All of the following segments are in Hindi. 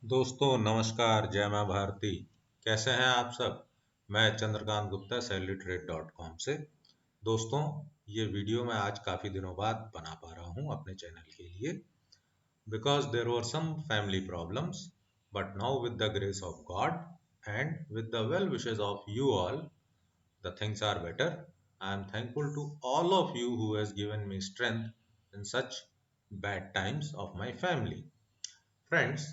दोस्तों नमस्कार, जय माँ भारती। कैसे हैं आप सब? मैं चंद्रकांत गुप्ता SalaryTrade.com से। दोस्तों, ये वीडियो मैं आज काफ़ी दिनों बाद बना पा रहा हूँ अपने चैनल के लिए, because there were some family problems, but now with the grace of God and with the well wishes of you all, the things are better. I am thankful to all of you who has given me strength in such bad times of my family. Friends,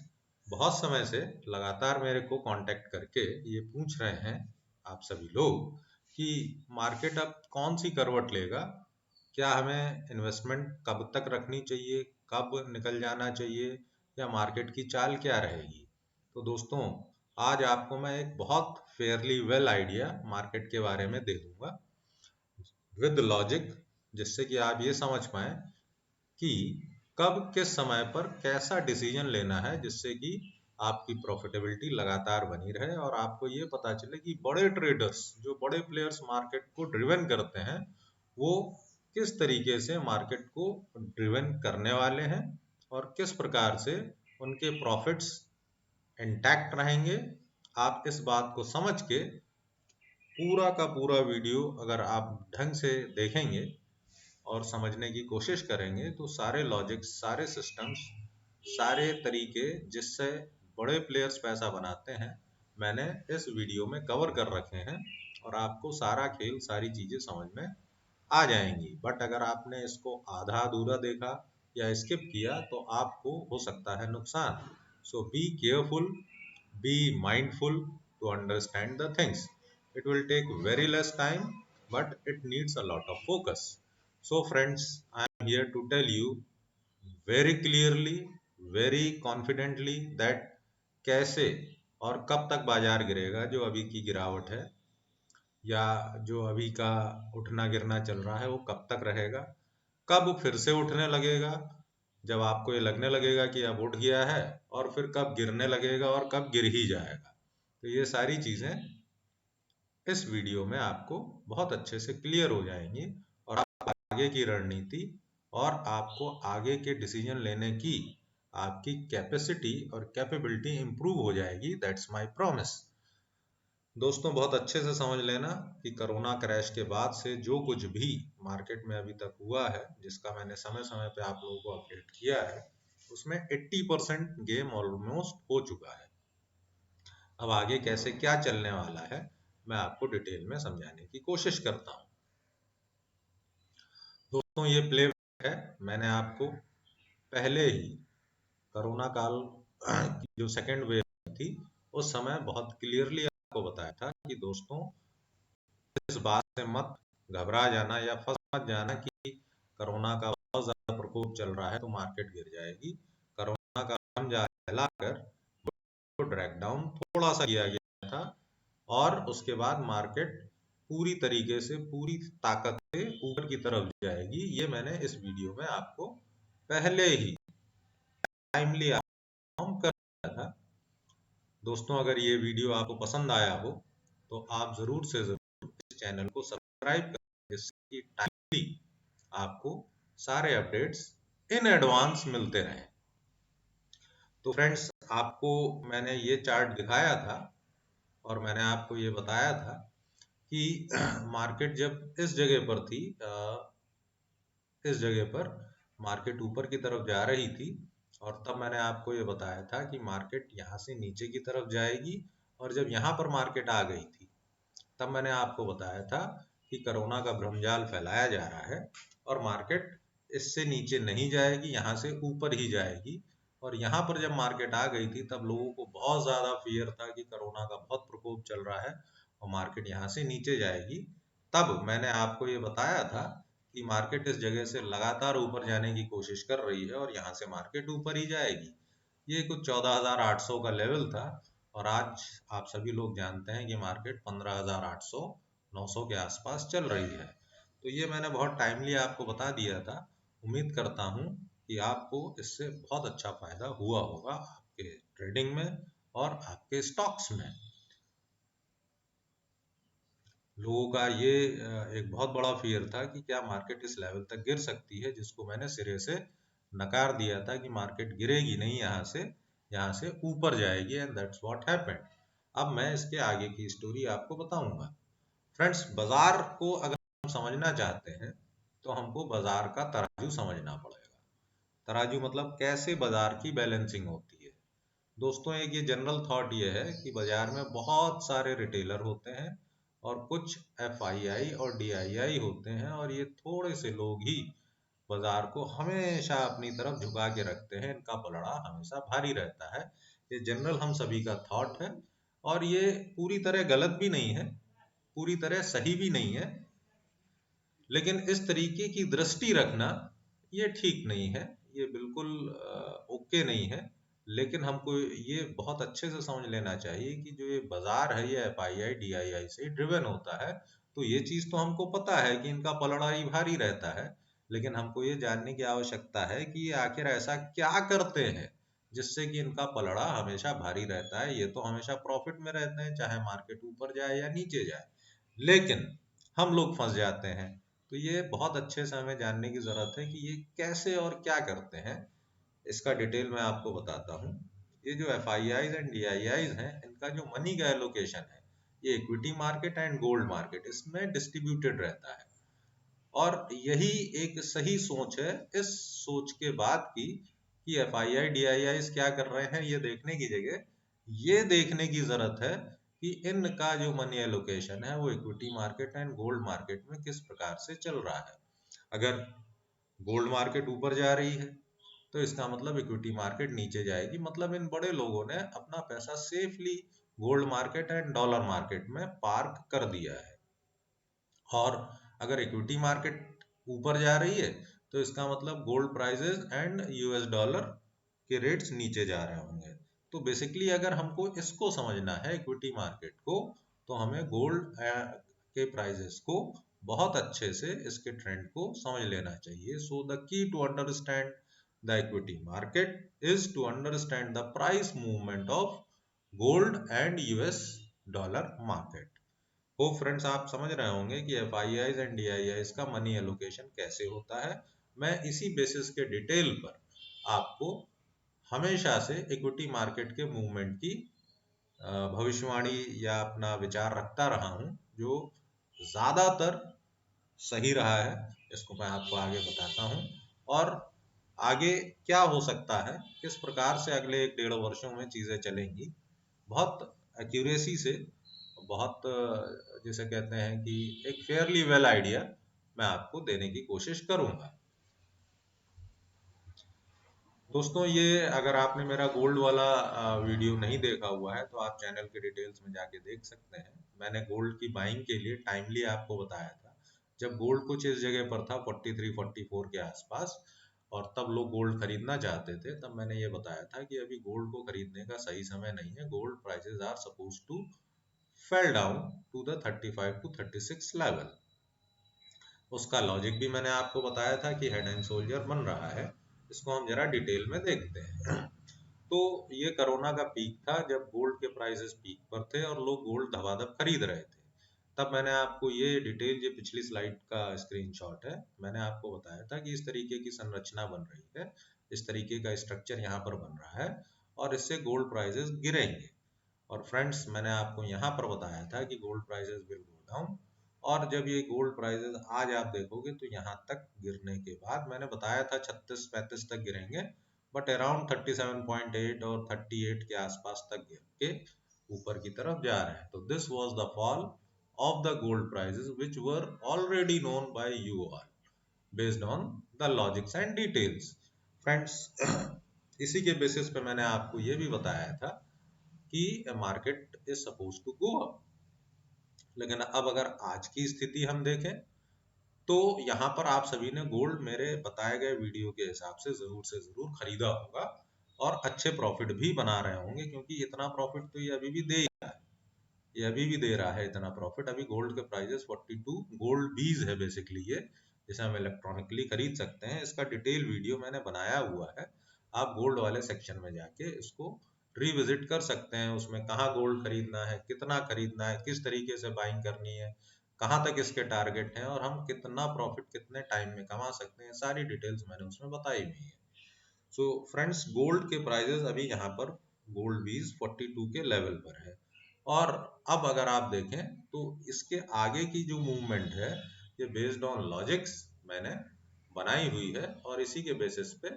बहुत समय से लगातार मेरे को कांटेक्ट करके ये पूछ रहे हैं आप सभी लोग कि मार्केट अब कौन सी करवट लेगा, क्या हमें इन्वेस्टमेंट कब तक रखनी चाहिए, कब निकल जाना चाहिए, या मार्केट की चाल क्या रहेगी। तो दोस्तों, आज आपको मैं एक बहुत फेयरली वेल आइडिया मार्केट के बारे में दे दूंगा विद लॉजिक, जिससे कि आप ये समझ पाए कि कब किस समय पर कैसा डिसीजन लेना है, जिससे कि आपकी प्रॉफिटेबिलिटी लगातार बनी रहे और आपको ये पता चले कि बड़े ट्रेडर्स, जो बड़े प्लेयर्स मार्केट को ड्रिवन करते हैं, वो किस तरीके से मार्केट को ड्रिवन करने वाले हैं और किस प्रकार से उनके प्रॉफिट्स इंटैक्ट रहेंगे। आप इस बात को समझ के पूरा का पूरा वीडियो अगर आप ढंग से देखेंगे और समझने की कोशिश करेंगे तो सारे लॉजिक्स, सारे सिस्टम्स, सारे तरीके जिससे बड़े प्लेयर्स पैसा बनाते हैं, मैंने इस वीडियो में कवर कर रखे हैं और आपको सारा खेल, सारी चीजें समझ में आ जाएंगी। बट अगर आपने इसको आधा अधूरा देखा या स्किप किया तो आपको हो सकता है नुकसान। So be careful, be mindful to understand the things. It will take very less time, but it needs a lot of focus. So friends, I am here to tell you very clearly, very confidently that कैसे और कब तक बाजार गिरेगा, जो अभी की गिरावट है या जो अभी का उठना गिरना चल रहा है वो कब तक रहेगा, कब फिर से उठने लगेगा, जब आपको ये लगने लगेगा कि अब उठ गया है, और फिर कब गिरने लगेगा और कब गिर ही जाएगा। तो ये सारी चीजें इस वीडियो में आपको बहुत अच्छे से क्लियर हो जाएंगी और आप आगे की रणनीति और आपको आगे के डिसीजन लेने की आपकी कैपेसिटी और कैपेबिलिटी इंप्रूव हो जाएगी। That's my promise. दोस्तों, बहुत अच्छे से समझ लेना कि कोरोना क्रैश के बाद से जो कुछ भी मार्केट में अभी तक हुआ है, जिसका मैंने समय समय पे आप लोगों को अपडेट किया है, उसमें 80% गेम ऑलमोस्ट हो चुका है। अब आगे कैसे क्या चलने वाला है, मैं आपको डिटेल में समझाने की कोशिश करता हूँ। दोस्तों, ये प्लेबैक है, मैंने आपको पहले ही कोरोना काल की जो सेकेंड वेव थी उस समय बहुत क्लियरली आपको बताया था कि दोस्तों, इस बात से मत घबरा जाना या फंस मत जाना कि कोरोना का बहुत ज्यादा प्रकोप चल रहा है तो मार्केट गिर जाएगी। कोरोना का हम फैलाकर ड्रैग डाउन थोड़ा सा किया गया था और उसके बाद मार्केट पूरी तरीके से, पूरी ताकत से ऊपर की तरफ जाएगी। ये मैंने इस वीडियो में आपको पहले ही टाइमली इन्फॉर्म कर दिया था। दोस्तों, अगर ये वीडियो आपको पसंद आया हो तो आप जरूर से जरूर इस चैनल को सब्सक्राइब करें, जिससे कि टाइमली आपको सारे अपडेट्स इन एडवांस मिलते रहें। तो फ्रेंड्स, आपको मैंने ये चार्ट दिखाया था और मैंने आपको ये बताया था कि मार्केट जब इस जगह पर थी, इस जगह पर मार्केट ऊपर की तरफ जा रही थी, और तब मैंने आपको ये बताया था कि मार्केट यहाँ से नीचे की तरफ जाएगी, और जब यहाँ पर मार्केट आ गई थी तब मैंने आपको बताया था कि कोरोना का भ्रमजाल फैलाया जा रहा है और मार्केट इससे नीचे नहीं जाएगी, यहाँ से ऊपर ही जाएगी। और यहाँ पर जब मार्केट आ गई थी तब लोगों को बहुत ज़्यादा फियर था कि कोरोना का बहुत प्रकोप चल रहा है और मार्केट यहाँ से नीचे जाएगी। तब मैंने आपको ये बताया था कि मार्केट इस जगह से लगातार ऊपर जाने की कोशिश कर रही है और यहाँ से मार्केट ऊपर ही जाएगी। ये कुछ 14,800 का लेवल था और आज आप सभी लोग जानते हैं कि मार्केट 15,800 900 के आसपास चल रही है। तो ये मैंने बहुत टाइमली आपको बता दिया था। उम्मीद करता हूँ कि आपको इससे बहुत अच्छा फायदा हुआ होगा आपके ट्रेडिंग में और आपके स्टॉक्स में। लोगों का ये एक बहुत बड़ा फियर था कि क्या मार्केट इस लेवल तक गिर सकती है, जिसको मैंने सिरे से नकार दिया था कि मार्केट गिरेगी नहीं यहाँ से। यहाँ से ऊपर जाएगी एंड दैट्स व्हाट हैपेंड। अब मैं इसके आगे की स्टोरी आपको बताऊंगा। फ्रेंड्स, बाजार को अगर हम समझना चाहते हैं तो हमको बाजार का तराजू समझना पड़ेगा। तराजू मतलब कैसे बाजार की बैलेंसिंग होती है। दोस्तों, एक ये जनरल थॉट ये है कि बाजार में बहुत सारे रिटेलर होते हैं और कुछ एफआईआई और डीआईआई होते हैं, और ये थोड़े से लोग ही बाजार को हमेशा अपनी तरफ झुका के रखते हैं। इनका पलड़ा हमेशा भारी रहता है। ये जनरल हम सभी का थॉट है, और ये पूरी तरह गलत भी नहीं है, पूरी तरह सही भी नहीं है, लेकिन इस तरीके की दृष्टि रखना ये ठीक नहीं है, ये बिल्कुल ओके नहीं है। लेकिन हमको ये बहुत अच्छे से समझ लेना चाहिए कि जो ये बाजार है ये एफआईआई डीआईआई से ड्रिवन होता है। तो ये चीज तो हमको पता है कि इनका पलड़ा ही भारी रहता है, लेकिन हमको ये जानने की आवश्यकता है कि ये आखिर ऐसा क्या करते हैं जिससे कि इनका पलड़ा हमेशा भारी रहता है। ये तो हमेशा प्रॉफिट में रहते हैं, चाहे मार्केट ऊपर जाए या नीचे जाए, लेकिन हम लोग फंस जाते हैं। तो ये बहुत अच्छे से हमें जानने की जरूरत है कि ये कैसे और क्या करते हैं। इसका डिटेल मैं आपको बताता हूँ। ये जो F I Is and D I eyes हैं, इनका जो मनी का एलोकेशन है, ये equity market and gold market इसमें डिस्ट्रीब्यूटेड रहता है। और यही एक सही सोच है। इस सोच के बाद की कि F I I D I आई क्या कर रहे हैं ये देखने की जगह ये देखने की जरूरत है कि इनका जो मनी एलोकेशन है वो equity market and gold market में किस प्रकार से चल रहा है। अगर गोल्ड मार्केट ऊपर जा रही है तो इसका मतलब इक्विटी मार्केट नीचे जाएगी, मतलब इन बड़े लोगों ने अपना पैसा safely gold market and dollar market में पार्क कर दिया है। और अगर इक्विटी मार्केट ऊपर जा रही है तो इसका मतलब gold prices and US dollar के रेट्स नीचे जा रहे होंगे। तो बेसिकली अगर हमको इसको समझना है इक्विटी मार्केट को, तो हमें गोल्ड के प्राइसेस को बहुत अच्छे से इसके ट्रेंड को समझ लेना चाहिए। So the key to understand the equity market is to understand the price movement of gold and US dollar market. हो फ्रेंड्स, आप समझ रहे होंगे कि F I Is and D I Is का मनी एलोकेशन कैसे होता है। मैं इसी बेसिस के डिटेल पर आपको हमेशा से इक्विटी मार्केट के मूवमेंट की भविष्यवाणी या अपना विचार रखता रहा हूं, जो ज्यादातर सही रहा है। इसको मैं आपको आगे बताता हूं, और आगे क्या हो सकता है, किस प्रकार से अगले 1-1.5 वर्षों में चीजें चलेंगी, बहुत एक्यूरेसी से, बहुत जिसे कहते हैं कि एक फेयरली वेल आइडिया मैं आपको देने की कोशिश करूंगा। दोस्तों, ये अगर आपने मेरा गोल्ड वाला वीडियो नहीं देखा हुआ है तो आप चैनल के डिटेल्स में जाके देख सकते हैं। मैंने गोल्ड की बाइंग के लिए टाइमली आपको बताया था, जब गोल्ड कुछ इस जगह पर था 43-44 के आसपास, और तब लोग गोल्ड खरीदना चाहते थे। तब मैंने ये बताया था कि अभी गोल्ड को खरीदने का सही समय नहीं है, gold prices are suppose to fall down to the 35 to 36 level. उसका लॉजिक भी मैंने आपको बताया था कि हेड एंड शोल्डर बन रहा है। इसको हम जरा डिटेल में देखते हैं। तो ये कोरोना का पीक था जब गोल्ड के प्राइसेस पीक पर थे और लोग गोल्ड धबाधब खरीद रहे थे। तब मैंने आपको ये डिटेल, ये पिछली स्लाइड का स्क्रीनशॉट है, मैंने आपको बताया था कि इस तरीके की संरचना बन रही है, इस तरीके का स्ट्रक्चर यहाँ पर बन रहा है, और इससे गोल्ड प्राइसेस गिरेंगे। और फ्रेंड्स, मैंने आपको यहाँ पर बताया था कि gold prices will go down, और जब ये गोल्ड प्राइसेस आज आप देखोगे तो यहाँ तक गिरने के बाद मैंने बताया था 36-35 तक गिरेंगे, बट अराउंड 37.8 और 38 के आसपास तक गिर के ऊपर की तरफ जा रहे हैं। तो this was the fall of the gold prices which were already known by you all based on the logics and details. Friends, इसी के बेसिस पे मैंने आपको ये भी बताया था कि market is suppose to go up. लेकिन अब अगर आज की स्थिति हम देखें तो यहाँ पर आप सभी ने गोल्ड मेरे बताए गए वीडियो के हिसाब से जरूर खरीदा होगा, और अच्छे प्रॉफिट भी बना रहे होंगे, क्योंकि इतना प्रॉफिट तो ये अभी भी दे ही रहा है। ये अभी भी दे रहा है इतना प्रॉफिट। अभी गोल्ड के प्राइजेस 42 गोल्ड बीज है बेसिकली ये, जिसे हम इलेक्ट्रॉनिकली खरीद सकते हैं। इसका डिटेल वीडियो मैंने बनाया हुआ है, आप गोल्ड वाले सेक्शन में जाके इसको रिविजिट कर सकते हैं। उसमें कहाँ गोल्ड खरीदना है, कितना खरीदना है, किस तरीके से बाइंग करनी है, कहाँ तक इसके टारगेट हैं, और हम कितना प्रॉफिट कितने टाइम में कमा सकते हैं, सारी डिटेल्स मैंने उसमें बताई हुई है। सो फ्रेंड्स, गोल्ड के प्राइजेस अभी यहाँ पर गोल्ड बीज 42 के लेवल पर है। और अब अगर आप देखें तो इसके आगे की जो मूवमेंट है ये बेस्ड ऑन लॉजिक्स मैंने बनाई हुई है, और इसी के बेसिस पे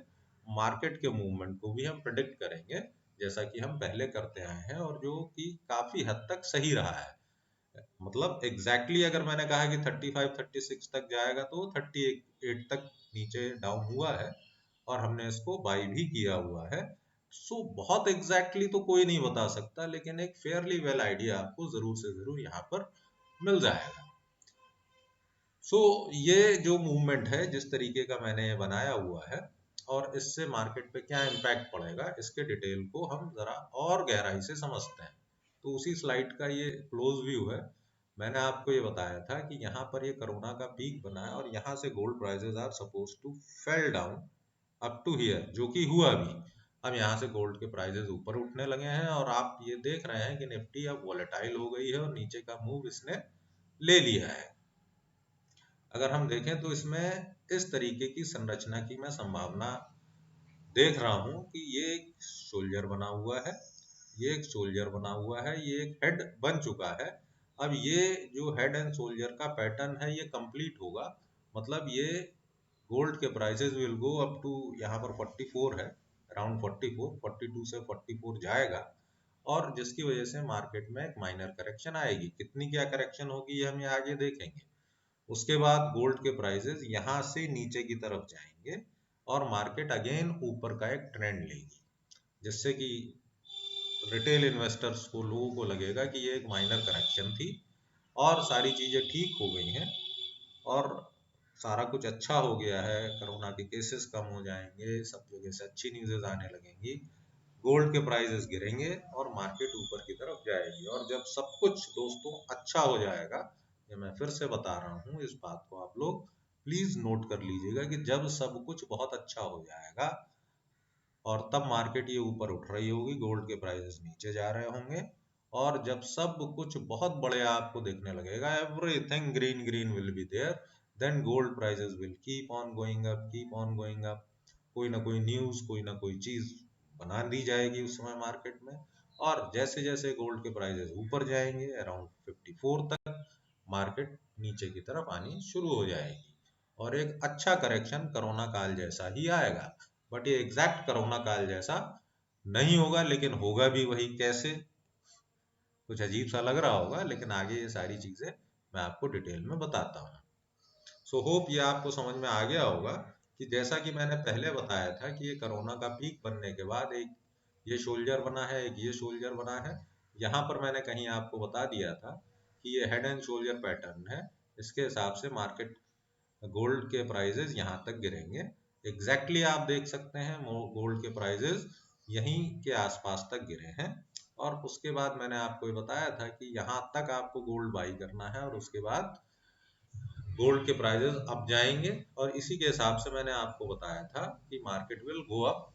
मार्केट के मूवमेंट को भी हम प्रिडिक्ट करेंगे, जैसा कि हम पहले करते आए हैं और जो कि काफी हद तक सही रहा है। मतलब एग्जैक्टली अगर मैंने कहा कि 35 36 तक जाएगा तो 38 तक नीचे डाउन हुआ है, और हमने इसको बाई भी किया हुआ है। सो बहुत एग्जैक्टली तो कोई नहीं बता सकता, लेकिन एक फेयरली वेल आइडिया आपको जरूर से जरूर यहाँ पर मिल जाएगा। सो ये जो मूवमेंट है जिस तरीके का मैंने ये बनाया हुआ है, और इससे मार्केट पे क्या इम्पैक्ट पड़ेगा, इसके डिटेल को हम जरा और गहराई से समझते हैं। तो उसी स्लाइड का ये क्लोज व्यू है। मैंने आपको ये बताया था कि यहाँ पर ये कोरोना का पीक बना है, और यहाँ से gold prices are suppose to fall down up to here, जो कि हुआ भी। अब यहाँ से गोल्ड के प्राइसेस ऊपर उठने लगे हैं, और आप ये देख रहे हैं कि निफ्टी अब वॉलेटाइल हो गई है और नीचे का मूव इसने ले लिया है। अगर हम देखें तो इसमें इस तरीके की संरचना की मैं संभावना देख रहा हूं कि ये एक शोल्डर बना हुआ है, ये एक शोल्डर बना हुआ है, ये एक हेड बन चुका है। अब ये जो हेड एंड शोल्डर का पैटर्न है ये कंप्लीट होगा, मतलब ये गोल्ड के prices will go up to, यहाँ पर 44 है, अराउंड 44 42 से 44 जाएगा, और जिसकी वजह से मार्केट में एक माइनर करेक्शन आएगी। कितनी क्या करेक्शन होगी ये हम ये आगे देखेंगे। उसके बाद गोल्ड के प्राइसेस यहाँ से नीचे की तरफ जाएंगे, और मार्केट अगेन ऊपर का एक ट्रेंड लेगी, जिससे कि रिटेल इन्वेस्टर्स को, लोगों को लगेगा कि ये एक माइनर करेक्शन थी और सारी चीजें ठीक हो गई हैं और सारा कुछ अच्छा हो गया है, कोरोना के केसेस कम हो जाएंगे, सब जगह से अच्छी न्यूज़ेस आने लगेंगी, गोल्ड के प्राइसेस गिरेंगे और मार्केट ऊपर की तरफ जाएगी। और जब सब कुछ दोस्तों अच्छा हो जाएगा, ये मैं फिर से बता रहा हूँ, इस बात को आप लोग प्लीज नोट कर लीजिएगा कि जब सब कुछ बहुत अच्छा हो जाएगा और तब मार्केट ये ऊपर उठ रही होगी, गोल्ड के प्राइसेस नीचे जा रहे होंगे, और जब सब कुछ बहुत बढ़िया आपको देखने लगेगा, everything green green will be there, then gold prices will keep on going up, keep on going up. कोई ना कोई न्यूज, कोई ना कोई चीज बना दी जाएगी उस समय मार्केट में, और जैसे जैसे गोल्ड के प्राइसेस ऊपर जाएंगे अराउंड 54 तक, मार्केट नीचे की तरफ आनी शुरू हो जाएगी, और एक अच्छा करेक्शन कोरोना काल जैसा ही आएगा। बट ये एग्जैक्ट कोरोना काल जैसा नहीं होगा, लेकिन होगा भी वही कैसे, कुछ अजीब सा लग रहा होगा, लेकिन आगे ये सारी चीजें मैं आपको डिटेल में बताता हूँ। सो होप ये आपको समझ में आ गया होगा कि जैसा कि मैंने पहले बताया था कि ये कोरोना का पीक बनने के बाद एक ये शोल्डर बना है, एक ये शोल्डर बना है। यहाँ पर मैंने कहीं आपको बता दिया था कि ये हेड एंड शोल्डर पैटर्न है, इसके हिसाब से मार्केट गोल्ड के प्राइजेस यहाँ तक गिरेंगे। एग्जैक्टली आप देख सकते हैं गोल्ड के प्राइजेस यहीं के आसपास तक गिरे हैं, और उसके बाद मैंने आपको ये बताया था कि यहाँ तक आपको गोल्ड बाई करना है, और उसके बाद गोल्ड के प्राइजेस अप जाएंगे, और इसी के हिसाब से मैंने आपको बताया था कि मार्केट विल गो अप।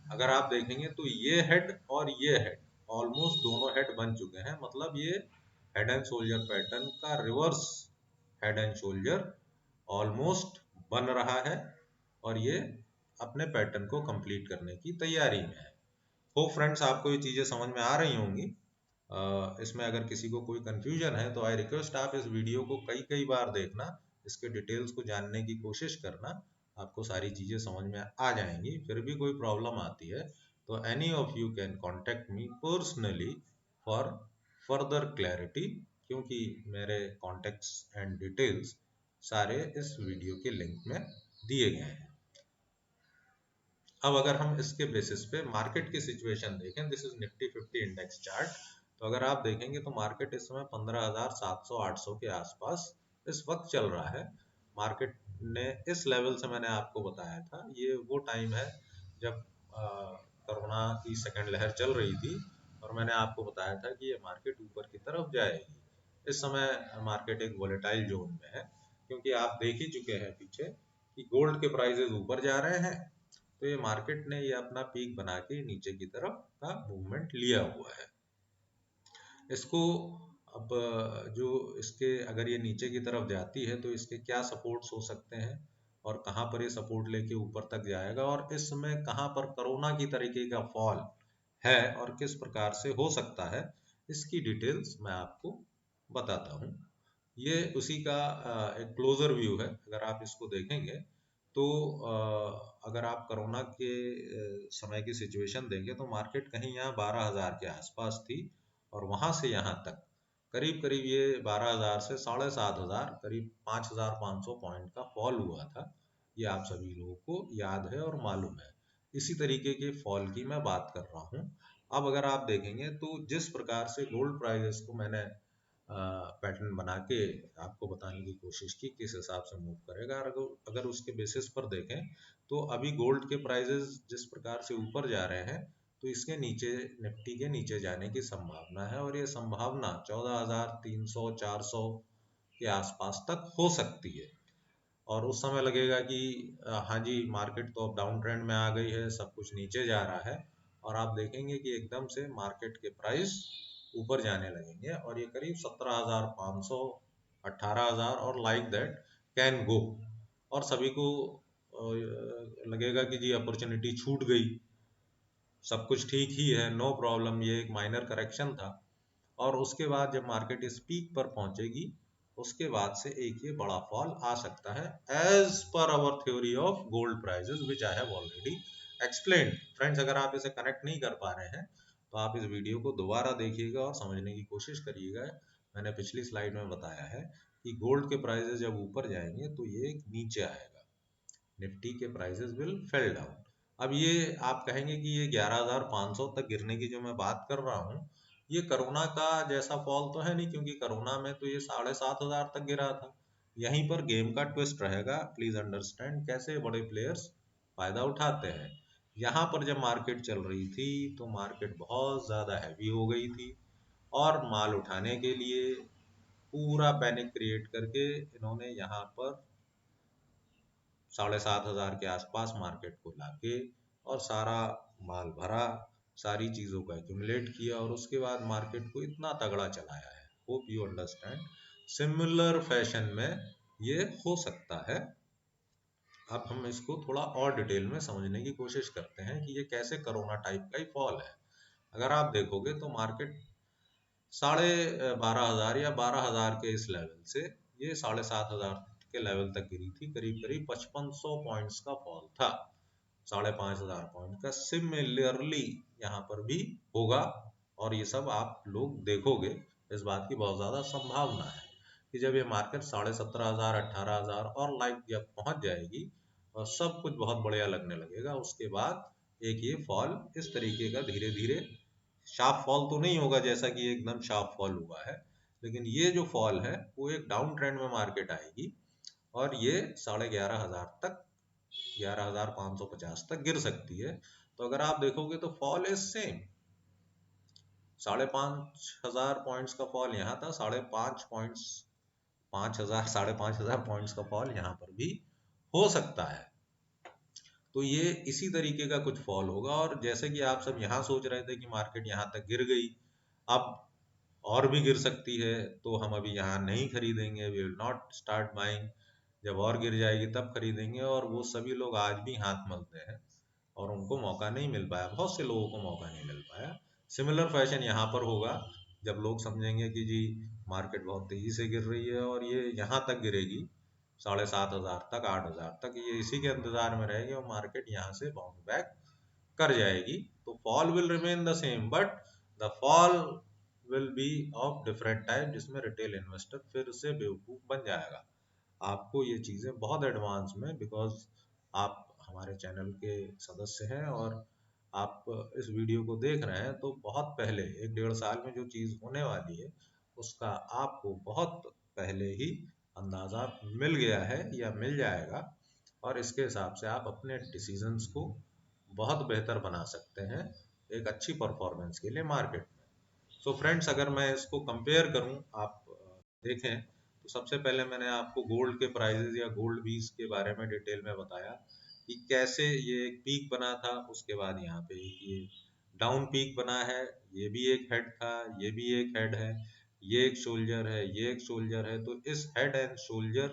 अगर आप देखेंगे तो ये हेड और ये हेड ऑलमोस्ट दोनों हेड बन चुके हैं, मतलब ये हेड एंड शोल्डर पैटर्न का reverse head and shoulder almost बन रहा है, और ये अपने पैटर्न को कंप्लीट करने की तैयारी में है। हो फ्रेंड्स, आपको ये चीजें समझ में आ रही होंगी। इसमें अगर किसी को कोई कंफ्यूजन है तो आई रिक्वेस्ट आप इस वीडियो को कई कई बार देखना, इसके डिटेल्स को जानने की कोशिश करना, आपको सारी चीजें समझ में आ जाएंगी। फिर भी कोई प्रॉब्लम आती है तो any of you can contact me personally for further clarity, क्योंकि मेरे कॉन्टेक्ट्स एंड डिटेल्स सारे इस वीडियो के लिंक में दिए गए हैं। अब अगर हम इसके बेसिस पे मार्केट की सिचुएशन देखें, this is Nifty 50 index chart, तो अगर आप देखेंगे तो मार्केट इस समय 15,700 800 के आसपास इस वक्त चल रहा है। मार्केट ने इस लेवल से, मैंने आपको बताया था, ये वो टाइम है जब कोरोना की सेकेंड लहर चल रही थी, और मैंने आपको बताया था कि ये मार्केट ऊपर की तरफ जाएगी। इस समय मार्केट एक वोलेटाइल जोन में है, क्योंकि आप देख ही चुके हैं पीछे कि गोल्ड के प्राइसेस ऊपर जा रहे हैं, तो ये मार्केट ने ये अपना पीक बना के नीचे की तरफ का मूवमेंट लिया हुआ है। इसको अब जो इसके, अगर ये नीचे की तरफ जाती है तो इसके क्या सपोर्ट्स हो सकते हैं, और कहाँ पर ये सपोर्ट लेके ऊपर तक जाएगा, और इस समय कहाँ पर कोरोना की तरीके का फॉल है और किस प्रकार से हो सकता है, इसकी डिटेल्स मैं आपको बताता हूँ। ये उसी का एक क्लोजर व्यू है। अगर आप इसको देखेंगे तो अगर आप कोरोना के समय की सिचुएशन देंगे तो मार्केट कहीं यहाँ 12,000 के आसपास थी, और वहां से यहाँ तक करीब करीब ये 12,000 से 7,500, करीब 5,500 पॉइंट का फॉल हुआ था। ये आप सभी लोगों को याद है और मालूम है। इसी तरीके के फॉल की मैं बात कर रहा हूँ। अब अगर आप देखेंगे तो जिस प्रकार से गोल्ड प्राइजेस को मैंने पैटर्न बना के आपको बताने की कोशिश की किस हिसाब से मूव करेगा, अगर अगर उसके बेसिस पर देखें तो अभी गोल्ड के प्राइजेस जिस प्रकार से ऊपर जा रहे हैं, तो इसके नीचे निफ्टी के नीचे जाने की संभावना है, और ये संभावना 14,300 400 के आसपास तक हो सकती है। और उस समय लगेगा कि हाँ जी, मार्केट तो अब डाउन ट्रेंड में आ गई है, सब कुछ नीचे जा रहा है, और आप देखेंगे कि एकदम से मार्केट के प्राइस ऊपर जाने लगेंगे, और ये करीब 17,500 18,000 और लाइक दैट कैन गो। और सभी को लगेगा कि जी अपॉर्चुनिटी छूट गई, सब कुछ ठीक ही है, नो प्रॉब्लम, ये एक माइनर करेक्शन था। और उसके बाद जब मार्केट इस पीक पर पहुंचेगी, उसके बाद से एक ये बड़ा फॉल आ सकता है, as per our theory of gold prices which I have already explained. Friends, अगर आप इसे कनेक्ट नहीं कर पा रहे हैं तो आप इस वीडियो को दोबारा देखिएगा और समझने की कोशिश करिएगा। मैंने पिछली स्लाइड में बताया है कि गोल्ड के प्राइजेस जब ऊपर जाएंगे तो ये नीचे आएगा, निफ्टी के प्राइसेस विल फेल डाउन। अब ये आप कहेंगे कि ये 11,500 तक गिरने की जो मैं बात कर रहा हूँ, ये कोरोना का जैसा फॉल तो है नहीं, क्योंकि कोरोना में तो ये 7,500 तक गिरा था। यहीं पर गेम का ट्विस्ट रहेगा, प्लीज अंडरस्टैंड कैसे बड़े प्लेयर्स फायदा उठाते हैं। यहाँ पर जब मार्केट चल रही थी तो मार्केट बहुत ज्यादा हैवी हो गई थी, और माल उठाने के लिए पूरा पैनिक क्रिएट करके इन्होंने यहाँ पर 7,500 के आसपास मार्केट को लाके और सारा माल भरा, सारी चीजों को एक्यूमुलेट किया, और उसके बाद मार्केट को इतना तगड़ा चलाया है। Hope you understand. Similar fashion में ये हो सकता है। अब हम इसको थोड़ा और डिटेल में समझने की कोशिश करते हैं कि ये कैसे कोरोना टाइप का ही फॉल है। अगर आप देखोगे तो मार्केट 12,500 या 12,000 के इस लेवल से ये 7,500 के लेवल तक गिरी थी, करीब करीब 5500 पॉइंट्स का फॉल था, 5,500 पॉइंट का। सिमिलरली यहाँ पर भी होगा, और ये सब आप लोग देखोगे, इस बात की बहुत ज्यादा संभावना है कि जब ये मार्केट 17,500 18,000 और लाइक जब पहुंच जाएगी और सब कुछ बहुत बढ़िया लगने लगेगा, उसके बाद एक ये फॉल इस तरीके का धीरे धीरे, शार्प फॉल तो नहीं होगा जैसा कि एकदम शार्प फॉल हुआ है, लेकिन ये जो फॉल है वो एक डाउन ट्रेंड में मार्केट आएगी, और ये 11,500 तक, 11,550 तक गिर सकती है। तो अगर आप देखोगे तो फॉल इज सेम, 5,500 पॉइंट्स का फॉल यहाँ था, 5.5 पॉइंट्स, 5,000 5,500 पॉइंट्स का फॉल यहाँ पर भी हो सकता है। तो ये इसी तरीके का कुछ फॉल होगा, और जैसे कि आप सब यहाँ सोच रहे थे कि मार्केट यहाँ तक गिर गई, अब और भी गिर सकती है, तो हम अभी यहाँ नहीं खरीदेंगे, we will not start buying. जब और गिर जाएगी तब खरीदेंगे, और वो सभी लोग आज भी हाथ मलते हैं और उनको मौका नहीं मिल पाया, बहुत से लोगों को मौका नहीं मिल पाया। सिमिलर फैशन यहाँ पर होगा, जब लोग समझेंगे कि जी मार्केट बहुत तेजी से गिर रही है और ये यहाँ तक गिरेगी, 7,500 तक, 8,000 तक, ये इसी के इंतजार में रहेगी और मार्केट यहाँ से बाउंस बैक कर जाएगी। तो fall will remain the same, but the fall will be of different type, जिसमें रिटेल इन्वेस्टर फिर से बेवकूफ बन जाएगा। आपको ये चीजें बहुत एडवांस में, बिकॉज आप हमारे चैनल के सदस्य हैं और आप इस वीडियो को देख रहे हैं, तो बहुत पहले 1 डेढ़ साल में जो चीज होने वाली है उसका आपको बहुत पहले ही अंदाजा मिल गया है या मिल जाएगा, और इसके हिसाब से आप अपने डिसीजंस को बहुत बेहतर बना सकते हैं एक अच्छी परफॉर्मेंस के लिए मार्केट में। सो फ्रेंड्स, अगर मैं इसको कंपेयर करूं, आप देखें तो सबसे पहले मैंने आपको गोल्ड के प्राइजेस या गोल्ड बीज के बारे में डिटेल में बताया कि कैसे ये एक पीक बना था, उसके बाद यहाँ पे ये डाउन पीक बना है, ये भी एक हेड था, ये भी एक हेड है, ये एक शोल्जर है, ये एक शोल्जर है। तो इस हेड एंड शोल्जर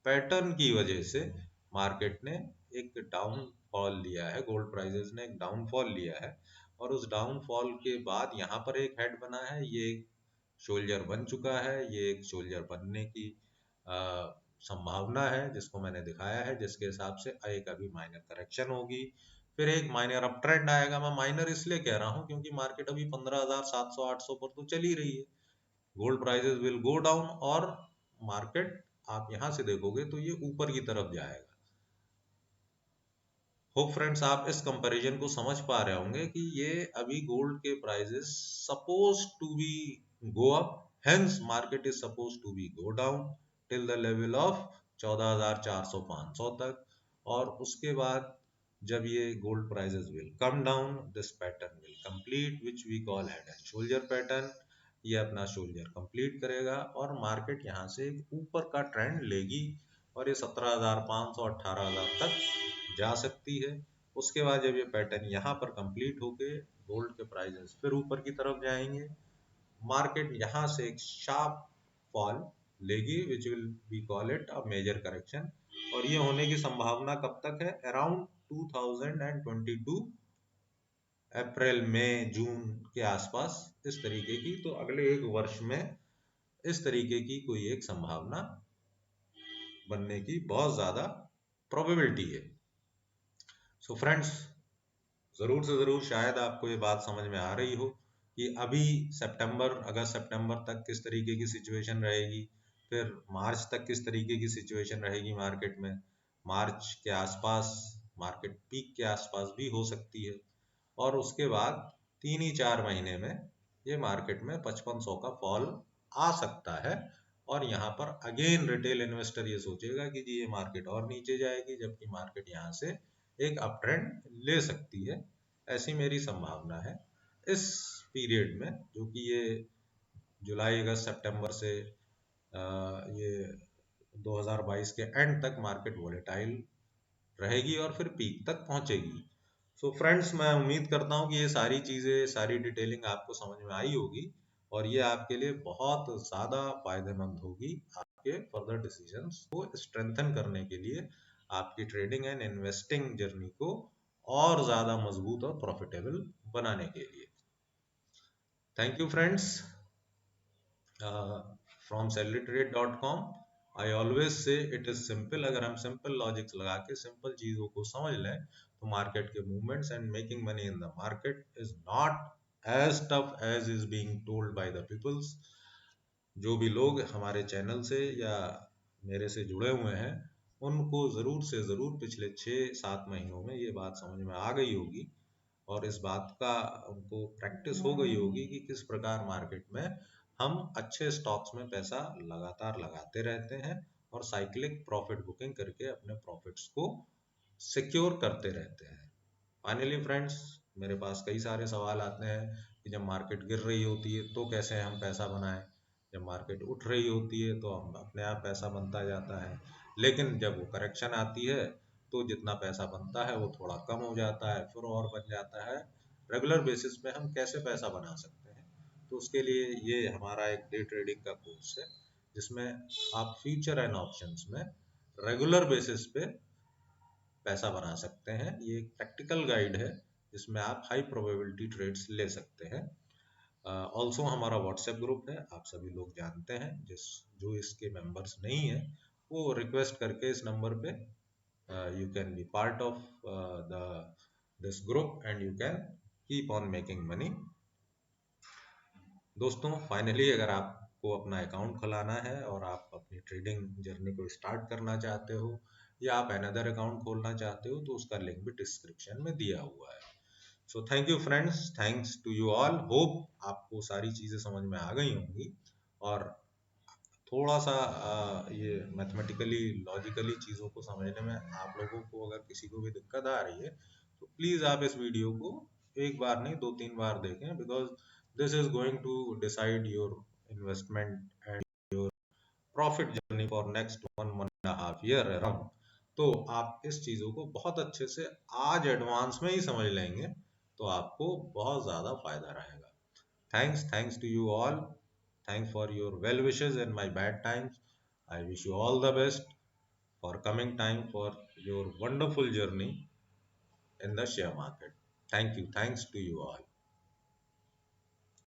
पैटर्न की वजह से मार्केट ने एक डाउनफॉल लिया है, गोल्ड प्राइसेस ने एक डाउनफॉल लिया है, और उस डाउनफॉल के बाद यहाँ पर एक हेड बना है, ये एक शोल्डर बन चुका है, ये एक शोल्डर बनने की संभावना है जिसको मैंने दिखाया है, जिसके हिसाब से एक अभी माइनर करेक्शन होगी, फिर एक माइनर अप ट्रेंड आएगा। मैं माइनर इसलिए कह रहा हूँ क्योंकि मार्केट अभी 15,700-800 पर तो चली रही है। Gold prices will go down और मार्केट आप यहां से देखोगे तो ये ऊपर की तरफ जाएगा। होप फ्रेंड्स आप इस कंपैरिजन को समझ पा रहे होंगे कि ये अभी गोल्ड के prices suppose to be go up, hence market is suppose to be go down till the level of 14,400-500 तक, और उसके बाद जब ये gold prices will come down, this pattern will complete which we call head and shoulder pattern. ये अपना शोल्डर कंप्लीट करेगा और मार्केट यहाँ से एक ऊपर का ट्रेंड लेगी और ये 17,500 18,000 तक जा सकती है। उसके बाद जब ये पैटर्न यहाँ पर कंप्लीट होके गोल्ड के प्राइसेस फिर ऊपर की तरफ जाएंगे, मार्केट यहाँ से एक शार्प फॉल लेगी which will be call it a major correction, और ये होने की संभावना कब तक है? अराउंड 2022 अप्रैल मई जून के आसपास इस तरीके की, तो अगले एक वर्ष में इस तरीके की कोई एक संभावना बनने की बहुत ज्यादा प्रोबेबिलिटी है। सो फ्रेंड्स, जरूर से जरूर शायद आपको ये बात समझ में आ रही हो कि अभी सितंबर अगस्त सितंबर तक किस तरीके की सिचुएशन रहेगी, फिर मार्च तक किस तरीके की सिचुएशन रहेगी मार्केट में, मार्च के आसपास मार्केट पीक के आसपास भी हो सकती है, और उसके बाद 3 ही 4 महीने में ये मार्केट में 5500 का फॉल आ सकता है, और यहाँ पर अगेन रिटेल इन्वेस्टर ये सोचेगा कि जी ये मार्केट और नीचे जाएगी, जबकि मार्केट यहाँ से एक अप ट्रेंड ले सकती है। ऐसी मेरी संभावना है इस पीरियड में, जो कि ये जुलाई अगस्त सितंबर से ये 2022 के एंड तक मार्केट वोलेटाइल रहेगी और फिर पीक तक पहुंचेगी। सो फ्रेंड्स, मैं उम्मीद करता हूँ कि ये सारी चीज़ें, सारी डिटेलिंग आपको समझ में आई होगी, और ये आपके लिए बहुत ज़्यादा फायदेमंद होगी आपके फर्दर डिसीजंस को स्ट्रेंथन करने के लिए, आपकी ट्रेडिंग एंड इन्वेस्टिंग जर्नी को और ज़्यादा मजबूत और प्रॉफिटेबल बनाने के लिए। Thank you friends. From sallytrade.com, I always say it is simple. अगर हम सिंपल लॉजिक्स लगा के सिंपल चीजों को समझ लें तो मार्केट के movements and making money in the market is not as tough as is being told by the peoples. जो भी लोग हमारे चैनल से या मेरे से जुड़े हुए हैं, उनको ज़रूर से ज़रूर पिछले 6-7 महीनों में ये बात समझ में आ गई होगी, और इस बात का उनको प्रैक्टिस हो गई होगी कि किस प्रकार मार्केट में हम अच्छे स्टॉक्स में पैसा लगातार लगाते रहते हैं और साइक्लिक प्रॉफिट बुकिंग करके अपने प्रॉफिट्स को सिक्योर करते रहते हैं। फाइनली फ्रेंड्स, मेरे पास कई सारे सवाल आते हैं कि जब मार्केट गिर रही होती है तो कैसे हम पैसा बनाएं, जब मार्केट उठ रही होती है तो हम अपने आप पैसा बनता जाता है, लेकिन जब वो करेक्शन आती है तो जितना पैसा बनता है वो थोड़ा कम हो जाता है, फिर और बन जाता है। रेगुलर बेसिस पे हम कैसे पैसा बना सकते हैं? तो उसके लिए ये हमारा एक डे ट्रेडिंग का कोर्स है, जिसमें आप फ्यूचर एंड ऑप्शंस में रेगुलर बेसिस पे पैसा बना सकते हैं। ये एक प्रैक्टिकल गाइड है जिसमें आप हाई प्रोबेबिलिटी ट्रेड्स ले सकते हैं। ऑल्सो हमारा व्हाट्सएप ग्रुप है, आप सभी लोग जानते हैं, जो इसके मेंबर्स नहीं है वो रिक्वेस्ट करके इस नंबर पे you can be part of the this group and you can keep on making money. दोस्तों, फाइनली अगर आपको अपना अकाउंट खुलाना है और आप अपनी ट्रेडिंग जर्नी को स्टार्ट करना चाहते हो, या आप अनदर अकाउंट खोलना चाहते हो, तो उसका लिंक भी डिस्क्रिप्शन में दिया हुआ है। So thank you friends, thanks to you all. Hope आपको सारी चीज़ें समझ में आ गई होंगी, और थोड़ा सा ये मैथमेटिकली लॉजिकली चीज़ों को समझने में आप लोगों को अगर किसी को भी दिक्कत आ रही है तो प्लीज़ आप इस वीडियो को एक बार नहीं 2-3 बार देखें, because this is going to decide your investment and profit journey for next 1-1.5 year around. तो आप इस चीज़ों को बहुत अच्छे से आज एडवांस में ही समझ लेंगे तो आपको बहुत ज़्यादा फायदा रहेगा। Thanks to you all. Thanks for your well wishes in my bad times. I wish you all the best. for coming time for your wonderful journey in the share market. Thank you. Thanks to you all.